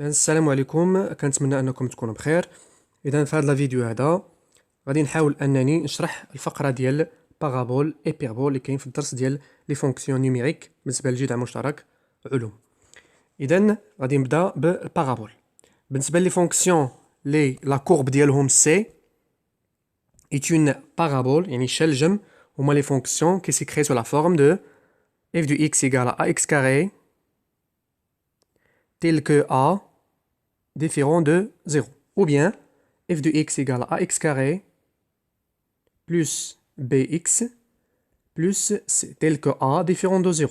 السلام عليكم، كنتمنى انكم تكونوا بخير. اذا في هذا الفيديو هذا غادي نحاول انني نشرح الفقره ديال بارابول ايبربول اللي كاين في الدرس ديال لي فونكسيون نيميريك بالنسبه للجذع المشترك علوم. اذا غادي نبدا بالبارابول. بالنسبه لي فونكسيون لي لا كورب ديالهم سي est une parabole يعني شلجم، هما لي فونكسيون qui s'écrit sous la forme de f de x égale à ax carré tel que a différent de 0. Ou bien f de x égale à x carré plus bx plus c tel que a différent de 0.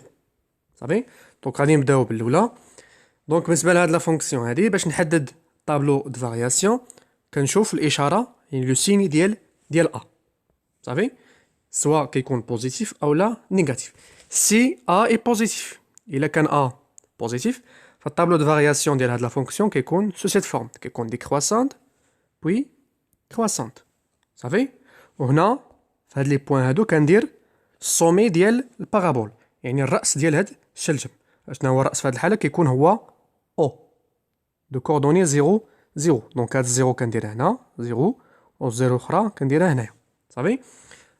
صافي؟ دونك غادي نبداو بالاولى. دونك بالنسبه لهاد لا فونكسيون هادي باش نحدد طابلو دو فارياسيون كنشوف الاشاره يعني لو سيني ديال ا. صافي؟ سواء كيكون بوزيتيف او لا نيجاتيف. سي ا اي بوزيتيف، الا كان ا بوزيتيف فالطابلو دو فارياسيون ديال هاد لا فونكسيون كيكون سو سيت فورم، كيكون ديكرواسونت بوي كرواسونت. صافي؟ وهنا في هاد لي بوين هادو كندير السومي ديال البارابول، يعني الراس ديال هاد الشلجم. شنو هو الراس في هاد الحاله؟ كيكون هو او دو كوردوني 0 0. دونك هاد الزيرو كندير هنا 0 والزيرو الاخرى كنديرها هنايا. صافي؟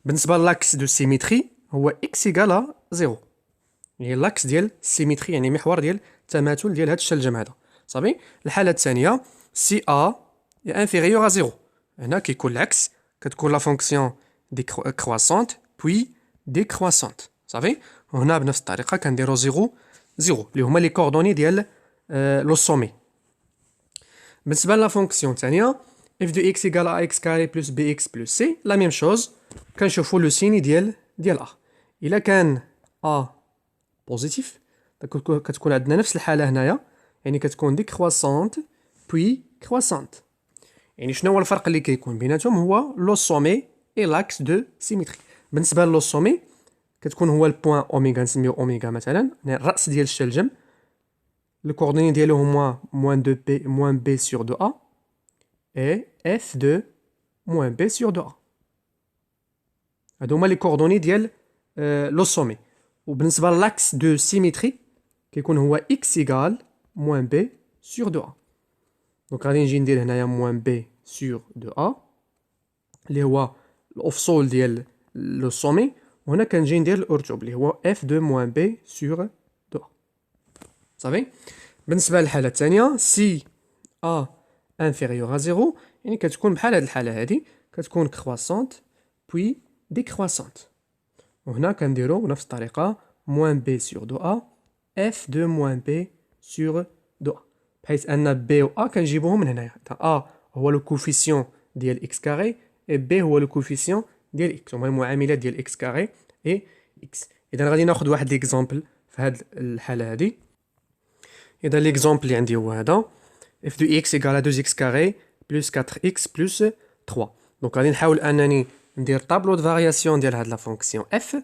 بالنسبه لاكس دو سيميتري هو اكس ايكال 0، يعني لاكس ديال السيميتري يعني محور ديال التماثل ديال هاد الشلجم هذا. صافي؟ الحاله الثانيه سي ا انفيريور ا 0، هنا كيكون العكس، كتكون لا فونكسيون كرواسونت بوي ديكرواسونت. صافي؟ وهنا بنفس الطريقه كنديرو 0 0 اللي هما لي كوردوني ديال لو سومي. بالنسبه لا فونكسيون الثانيه f de x égale à x carré plus bx plus c la même chose، كنشوفوا لو سيني ديال a. الا كان a بوزيتيف كتكون عندنا نفس الحاله هنايا، يعني كتكون ديكرواسونت بوي كرواسونت. يعني شنو هو الفرق اللي كيكون بيناتهم؟ هو لو سومي اي لاكس دو سيميتري. بالنسبه لو سومي كتكون هو البوان اوميغا، نسميو اوميغا مثلا، يعني الراس ديال الشلجم. الكوردوني ديالو هما موان دو بي موان بي سور دو ا اي اف دو موان بي سور دو ا. هادو هما لي كوردوني ديال لو سومي. وبالنسبه لاكس دو سيميتري كيكون هو اكس ايكال موان بي سور دو ا. دونك غادي نجي ندير هنايا موان بي سور دو ا اللي هو الافصول ديال لو سومي، وهنا كنجي ندير الارتوب اللي هو اف دو موان بي سور دو ا. صافي؟ بالنسبه للحاله الثانيه سي ا انفيريور ا 0، يعني كتكون بحال هاد الحاله هادي، كتكون كرواسونت بوي ديكرواسونت. وهنا كنديرو بنفس الطريقه موان بي سور دو ا اف دو موان بي سور دو ا، بحيث ان بي و ا كنجيبوهم من هنايا. ا هو لو كوفيسيون ديال اكس كاري اي بي هو لو كوفيسيون ديال اكس، هما المعاملات ديال اكس كاري اي اكس. اذا غادي ناخذ واحد ليكزامبل في هاد الحاله هادي. اذا ليكزامبل اللي عندي هو هذا f de x égale à 2x carré plus 4x plus 3. دونك غادي نحاول انني ندير طابلو دو فارياسيون ديال هاد لا فونكسيون f،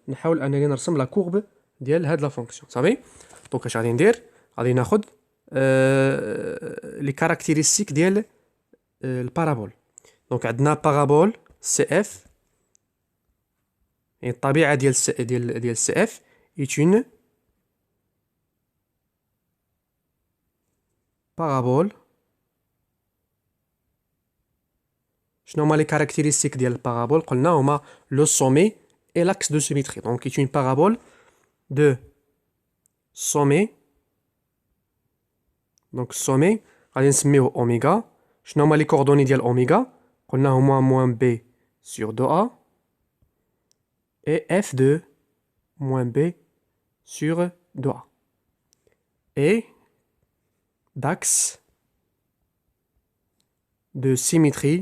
نحاول انني نرسم لا كورب ديال هاد لا فونكسيون. صافي؟ دونك اش غادي ندير؟ غادي ناخذ لي كاركتيرستيك ديال البارابول. دونك عندنا بارابول سي اف، يعني الطبيعه ديال سي اف est une parabole. شنو هما لي كاركتيرستيك ديال البارابول؟ قلنا هما لو سومي اي لاكس دو سيميتري. دونك est une parabole de sommet. دونك السومي غادي نسميوه اوميغا. شنو هما لي كوردوني ديال اوميغا؟ قلنا هما موان بي سور دو ا اي اف دو موان بي سور دو ا اي d'axe de symétrie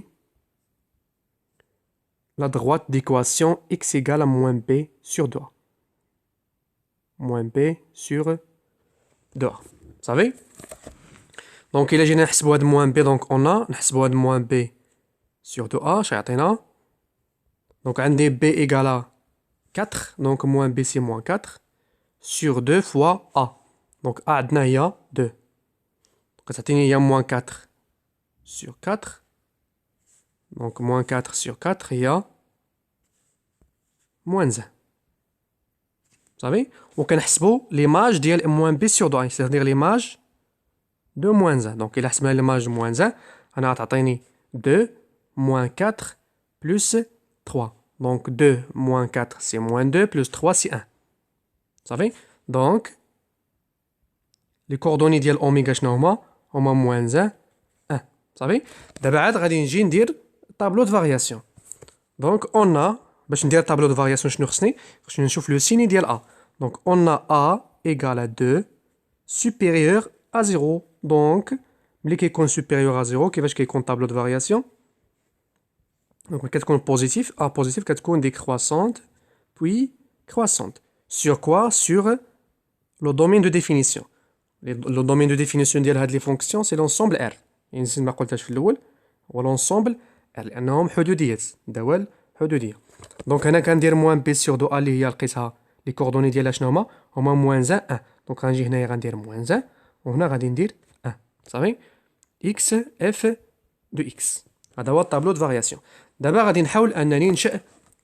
la droite d'équation x égale à moins b sur 2a. Moins b sur 2a. صافي؟ دونك إلا جينا نحسبو هاد موان بي، دونك أون نحسبو هاد موان بي سور 2a اش يعطينا؟ دونك عندي b égale à 4، دونك موان بي سي موان 4 sur 2 fois a. دونك a عندنا هي 2، كتعطيني هي موان 4 sur 4. Donc moins 4 sur 4 هي moins 1. صافي؟ وكنحسبوا ليماج ديال موان بي سور دو ا، c'est-à-dire ليماج 2 moins 1. Donc, il a حسبنا l'image moins 1. On a تعطيني 2 moins 4 plus 3. Donc, 2 moins 4, c'est moins 2, plus 3, c'est 1. Vous savez? Donc, les coordonnées ديال oméga شنو هما؟ هما moins 1, 1. Vous savez? دابا عاد غادي نجي ندير tableau de variation. Donc, on a, باش ندير tableau de variation شنو خصني نشوف le signe ديال A. Donc, on a A égale à 2 supérieur à 0. Donc, ملي كيكون supérieur à 0 كيفاش كيكون tableau de variation. Donc, كتكون positif, A positif كتكون décroissante puis croissante. Sur quoi? Sur le domaine de définition. Le domaine de définition ديال هاد les fonctions c'est l'ensemble R. يعني نسيت ما قلتهاش في الاول هو l'ensemble R لانهم حدوديات دوال حدوديه. دونك هنا كندير موان بي سور دو ا اللي هي لقيتها لي كوردوني ديالها شنو هما موان 1. دونك غنجي هنايا غندير موان 1 وهنا غادي ندير 1. صافي اكس اف دو اكس. هذا هو الطابلو دو فارياسيون. دابا غادي نحاول انني ننشئ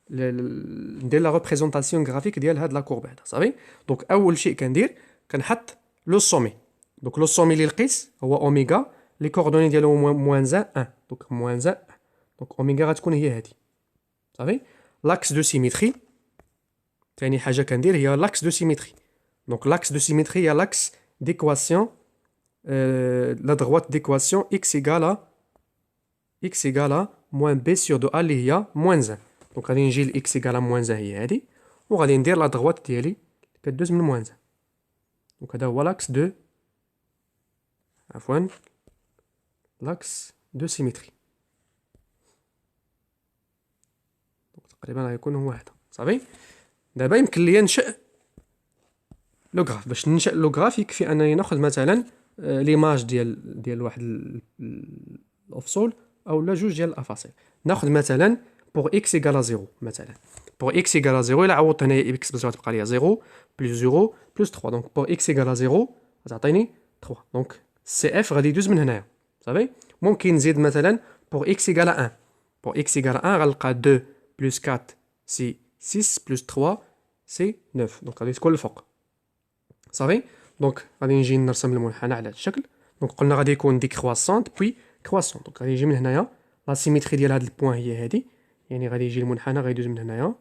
ندير لا ريبريزونطاسيون غرافيك ديال هاد لا كورب هذا. صافي دونك اول شيء كندير كنحط لو سومي. دونك لو سومي اللي لقيت هو اوميغا لي كوردوني ديالو موان 1. دونك موان 1. دونك اوميغا غتكون هي هادي. صافي l'axe de symétrie ثاني حاجه كندير هي l'axe de symétrie. Donc l'axe de symétrie هي l'axe d'équation la droite d'équation x égale à moins b sur 2a اللي هي moins 1. Donc غادي نجي ل x égale à moins 1 هي هادي وغادي ندير لا droite ديالي اللي كدوز من moins 1. Donc هذا هو l'axe de عفوا l'axe de symétrie. تقريبا غيكون هو هذا. صافي دابا يمكن ليا ننشئ لو غراف. باش ننشئ لو غراف يكفي انني ناخذ مثلا ليماج ديال واحد الافصول او لا جوج ديال الافاصيل. ناخذ مثلا pour x égale à 0 مثلا pour x égale à 0 الا عوضت هنايا x باش تبقى ليا 0 plus 0 plus 3. donc pour x égale à 0 غتعطيني 3. donc CF غادي يدوز من هنايا. صافي ممكن نزيد مثلا pour x égale à 1. pour x égale à 1 غنلقى 2 plus 4 c'est 6 plus 3 c'est 9. donc غادي تكون الفوق. صافي دونك غادي نجي نرسم المنحنى على هذا الشكل. دونك قلنا غادي يكون ديكرواسونت بوي كرواسونت. دونك غادي يجي من هنايا لا سيميتري ديال هذا البوين هي هذه. يعني غادي يجي المنحنى غيدوز من هنايا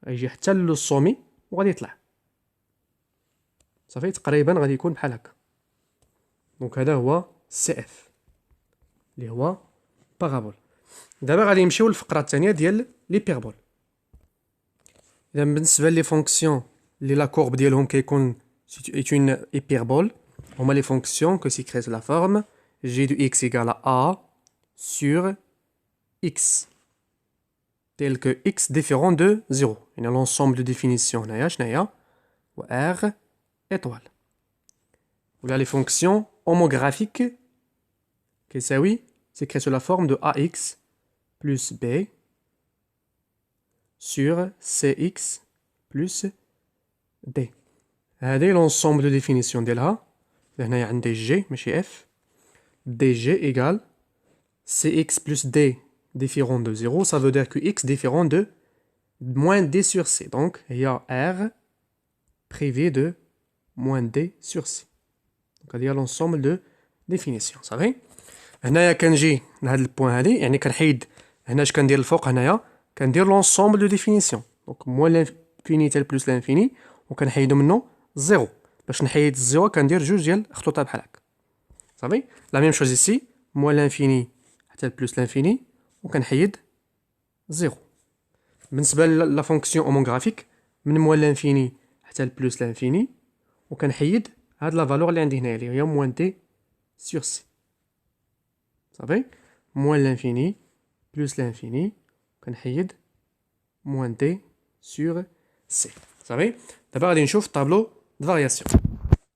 غيجي حتى للصومي وغادي يطلع. صافي تقريبا غادي يكون بحال هكا. دونك هذا هو سي اف اللي هو بارابول. دابا غادي نمشيو للفقره الثانيه ديال ليبيربول. اذا بالنسبه لي فونكسيون اللي لا كورب ديالهم كيكون est une hyperbole هما لي فونكسيون que s'écrit la forme g de x égale à a sur x tel que x différent de 0. يعني l'ensemble de définition هنايا شناهي و r étoile. ولا les fonctions homographiques كيساوي s'écrit sous la forme de ax plus b sur cx plus d. هذه l'ensemble de définition ديالها. هنايا عندي g ماشي f. dg égale cx plus d différent de 0. Ça veut dire que x différent de moins d sur c. Donc il y a r privé de moins d sur c. Donc il y a l'ensemble de définition. صافي هنايا كنجي لهاد البوين هادي يعني كنحيد هنا اش كندير الفوق. هنايا كندير l'ensemble de définition. Donc moins l'infini tel plus l'infini وكنحيدو منه 0. باش نحيد الزيرو كندير جوج ديال خطوطات بحال هكا. صافي لا ميم شوز ici moins l'infini حتى plus l'infini وكنحيد 0. بالنسبه لا فونكسيون اوموغرافيك من موان لانفيني حتى لبلوس لانفيني وكنحيد هاد لا فالور اللي عندي هنايا اللي هي موان دي سور سي. صافي موان لانفيني بلوس لانفيني كنحيد موان دي سور سي. صافي دابا غادي نشوف الطابلو د فارياسيون.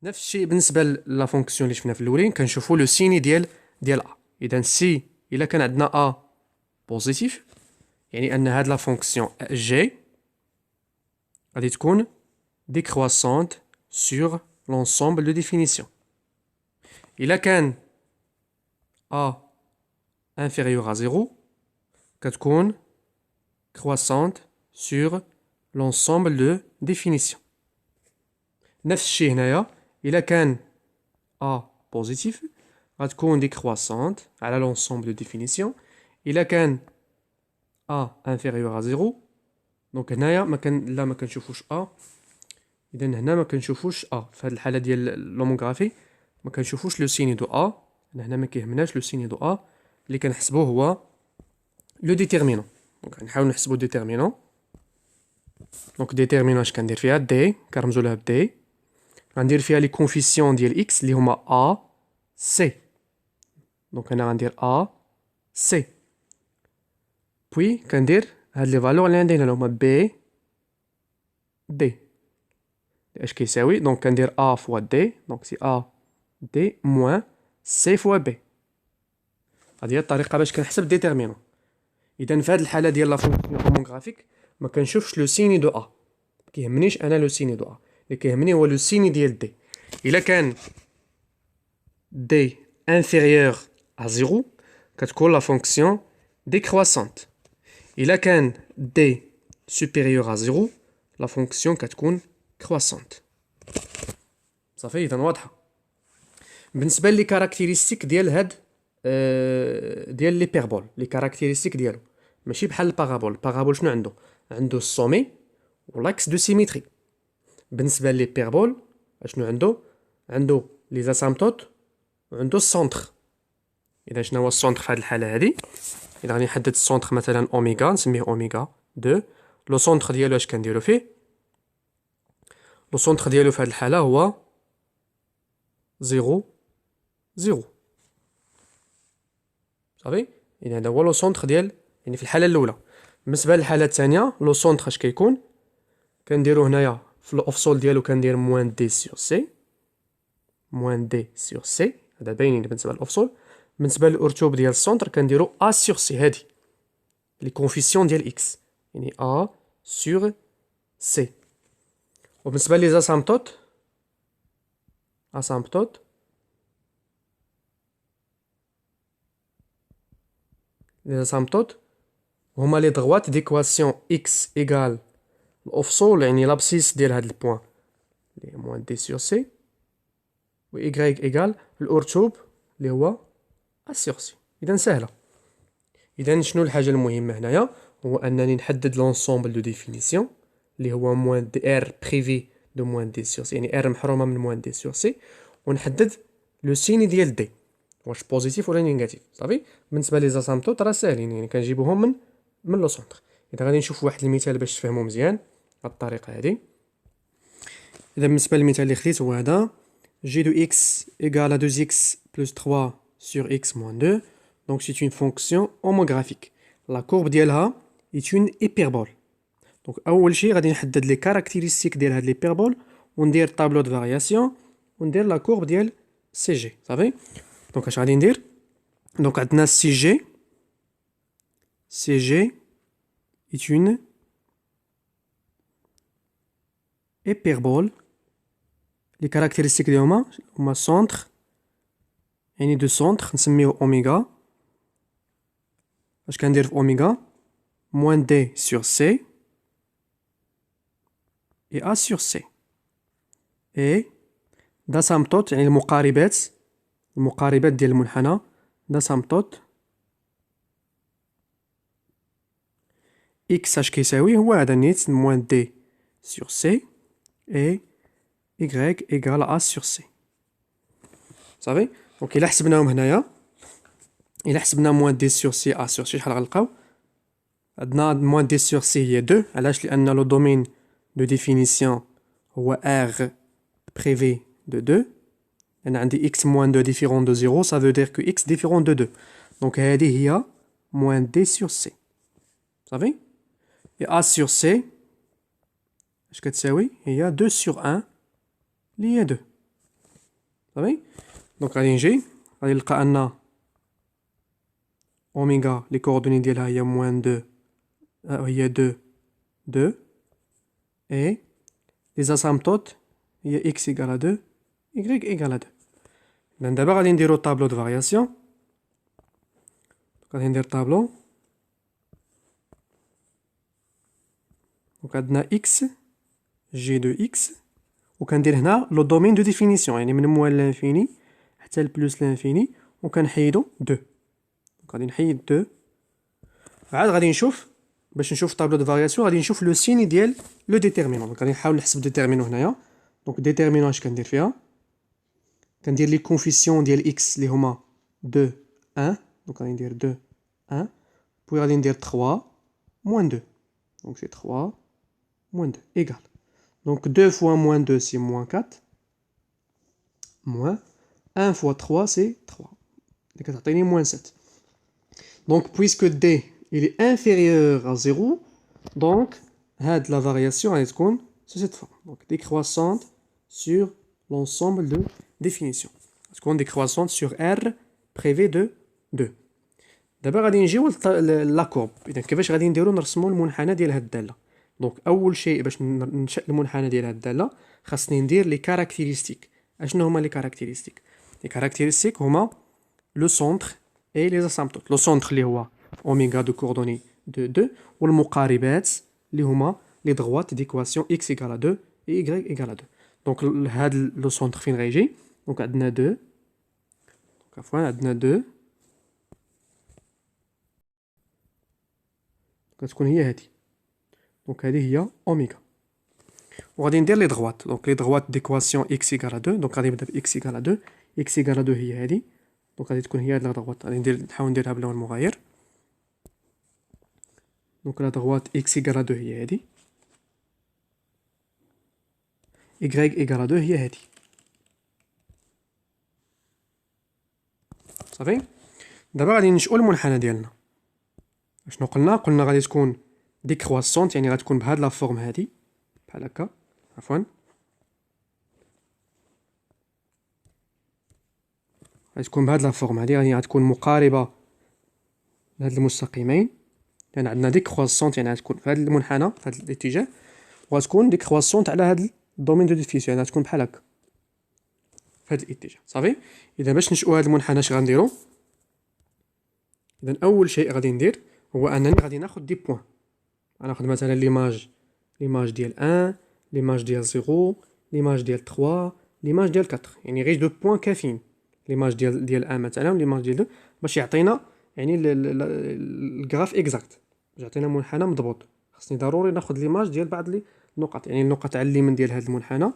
نفس الشيء بالنسبه لا فونكسيون اللي شفنا في الاولين كنشوفوا لو سيني ديال ا. اذا سي الا كان عندنا ا بوزيتيف يعني ان هاد لا فونكسيون جي غادي تكون décroissante sur l'ensemble de définition. الا كان a inférieur à 0 كتكون croissante sur l'ensemble de définition. نفس الشيء هنايا الا كان a positif غتكون décroissante على l'ensemble de définition. إلا كان A inférieur à 0 دونك هنايا ما كنشوفوش A. إذا هنا ما كنشوفوش A في هذه الحالة ديال اللوموغرافي ما كنشوفوش لو سيني دو A. هنا ما كيهمناش لو سيني دو A. اللي كنحسبوه هو لو ديتيرمينون. دونك نحاول نحسبو ديتيرمينون. دونك ديتيرمينون اش كندير فيها دي كنرمزو لها بدي غندير فيها لي كونفيسيون ديال اكس اللي هما A C. دونك هنا غندير A C بوي كندير هاد لي فالور اللي عندي هنا هما B D اش كيساوي دونك كندير A فوا D دونك سي A D موان C فوا B. هذه هي الطريقه باش كنحسب ديتيرمينون. اذا في هذه الحاله ديال لا فونكسيون هوموغرافيك ما كنشوفش لو سيني دو A. كيهمنيش انا لو سيني دو A اللي كيهمني هو لو سيني ديال D. الا كان D inférieur à 0 كتكون لا فونكسيون décroissante. إلا كان D supérieur à 0 لا فونكسيون كتكون croissante. صافي إذا واضحة. بالنسبة لي كاركتيرستيك ديال هاد ديال لي بيربول لي كاركتيرستيك ديالو ماشي بحال البارابول. البارابول شنو عنده؟ عنده السومي ولاكس دو سيميتري. بالنسبة لي بيربول شنو عنده؟ عنده لي زاسامبتوت وعنده السونتر. إذا شنو هو السونتر في هاد الحالة هادي؟ إذا غادي نحدد السونتر مثلا أوميغا نسميه أوميغا 2. لو سونتر ديالو اش كنديرو فيه؟ لو سونتر ديالو في هاد الحالة هو 0 0. صافي. إذا هذا هو لو سونتر ديال يعني في الحالة الأولى. بالنسبة للحالة الثانية لو سونتر اش كيكون؟ كنديرو هنايا في الأوفسول ديالو كندير موان دي سور سي موان دي سور سي. هذا باينين بالنسبة للأوفسول. بالنسبة للأرتوب ديال السونتر كنديرو أ سور سي. هادي لي كونفيسيون ديال إكس يعني أ سور سي. وبالنسبة لي زاسامبتوت لي زاسامبتوت هما لي دغوات ديكواسيون إكس إيكال الأوفسول يعني لابسيس ديال هاد البوان اللي موان دي سور سي و إيكغيك إيكال الأرتوب اللي هو أ سور سي. إذا سهلة. إذا شنو الحاجة المهمة هنايا؟ هو أنني نحدد لونسومبل دو ديفينيسيون اللي هو موان دي ار بريفي دو موان دي سور سي يعني ار محرومة من موان دي سور سي ونحدد لو سيني ديال دي واش بوزيتيف ولا نيجاتيف. صافي. بالنسبة لي زاسامبتوت راه ساهلين يعني كنجيبوهم من لو سونتر. إذا غادي نشوف واحد المثال باش تفهمو مزيان بهاد الطريقة هادي. إذا بالنسبة للمثال اللي خديت هو هذا g de x égale à 2x plus 3 sur x moins 2. Donc c'est une fonction homographique. La courbe ديالها est une hyperbole. Donc أول شي غادي نحدد لي كاركتيرستيك ديال هاد ليبيربول وندير طابلو دو فارياسيون وندير لا كورب ديال سي جي. صافي. دونك اش غادي ندير؟ دونك عندنا سي جي est une hyperbole. لي كاركتيرستيك ديالهما هما سونتر يعني دو سونتر نسميوه اوميغا. اش كندير في اوميغا؟ موان دي سور سي اي ا سور سي اي داسامبتوت يعني المقاربات ديال المنحنى داسامبتوت اكس اش كيساوي هو هذا نيت موان دي سور سي اي إيكغيك إيكال أ سور سي. صافي. دونك إلا حسبناهم هنايا إلا حسبنا موان دي سور سي أ سور سي شحال غنلقاو؟ عندنا موان دي سور سي هي 2. علاش؟ لأن لو دومين دو ديفينيسيون هو R بريفي دو 2. لأن عندي x موان 2 ديفيرون دو 0 ça veut dire que x ديفيرون دو 2. دونك هادي هي موان دي سور سي. صافي. et أ سور سي اش كتساوي؟ هي 2 sur 1 اللي هي 2. صافي. دونك غادي نجي غادي نلقى ان اوميغا لي كوردوني ديالها هي موان 2 هي 2 اي لي زاسامبتوت هي اكس ايكال 2 y ايكال 2. اذا دابا غادي نديرو طابلو دو فارياسيون. غادي ندير طابلو. دونك عندنا اكس جي دو اكس وكندير هنا لو دومين دو ديفينيسيون يعني من موان لانفيني حتى لبلوس لانفيني وكنحيدو 2. دونك غادي نحيد 2. عاد غادي نشوف باش نشوف طابلو دو فارياسيون غادي نشوف لو سين ديال لو ديتيرمينون. دونك غادي نحاول نحسب ديتيرمينون هنايا. دونك ديتيرمينون اش كندير فيها؟ كندير لي كونفيسيون ديال اكس اللي هما 2 1. دونك غادي ندير 2 1 بوي غادي ندير 3 موان 2. دونك سي 3 موان 2 ايغال. دونك 2 fois moins 2 c'est moins 4 moins 1 fois 3 c'est 3 اللي كتعطيني moins 7. Donc puisque d il est inférieur à 0, donc la variation elle est sous cette forme. Donc décroissante sur l'ensemble de définitions. Est-ce qu'on décroissante sur R privé de 2. D'abord غادي نجيو لا كورب. اذا كيفاش غادي نديرو نرسمو المنحنى ديال هاد الداله. دونك اول شيء باش ننشأ المنحنى ديال هاد الداله خاصني ندير لي كاركتيرستيك. اشنو هما لي كاركتيرستيك؟ لي كاركتيرستيك هما لو سونتر اي لي اسامبتوت. لو سونتر اللي هو اوميغا دو كوردوني دو 2 والمقاربات اللي هما لي دغوات ديكواسيون x égale à 2 et y égale à 2. دونك هاد لو سونتر فين غيجي؟ دونك عندنا 2 دونك عفوا عندنا 2 كتكون هي هادي. دونك هادي هي اوميغا وغادي ندير لي دغوات. دونك لي دغوات ديكواسيون x égale à 2. دونك غادي نبدا ب x égale à 2. x égale à 2 هي هادي. دونك غادي تكون هي هاد لا دغوات. غادي نحاول نديرها بلون المغاير. دونك لا دغوات x égale à 2 هي هادي. y égale à 2 هي هادي. صافي. دابا غادي ننشئو المنحنى ديالنا. اشنو قلنا غادي تكون ديكرواسونت يعني غتكون بهاد لا فورم هادي بحال هكا عفوا غتكون بهاد لا فورم هادي. يعني غتكون مقاربه لهاد المستقيمين لان عندنا ديكرواسونت يعني غتكون في هاد المنحنى في هاد الاتجاه وغتكون ديكرواسونت على هاد الدومين دو ديفيسيون يعني غتكون بحال هكا في هاد الاتجاه. صافي. اذا باش نشئو هاد المنحنى اش غنديرو؟ اذا اول شيء غادي ندير هو انني غادي ناخذ دي بوين. غناخذ مثلا ليماج ديال 1 ليماج ديال 0 ليماج ديال 3 ليماج ديال 4 يعني غير دو بوين كافيين. ليماج ديال 1 مثلا وليماج ديال 2 باش يعطينا يعني الغراف اكزاكت باش يعطينا منحنى مضبوط. خصني ضروري ناخذ ليماج ديال بعض النقط يعني النقط على اليمين ديال هذا المنحنى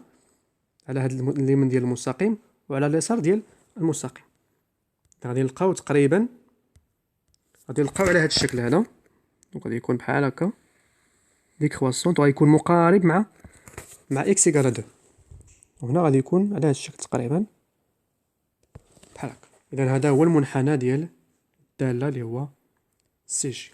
على هذا اليمين ديال المستقيم وعلى اليسار ديال المستقيم. غادي نلقاو تقريبا غادي نلقاو على هذا الشكل هذا. دونك غادي يكون بحال هكا ديكرواسونت وغيكون مقارب مع x égale à 2 وهنا غادي يكون على هذا الشكل تقريبا بحال هكا. اذا هذا هو المنحنى ديال الداله اللي هو سي جي.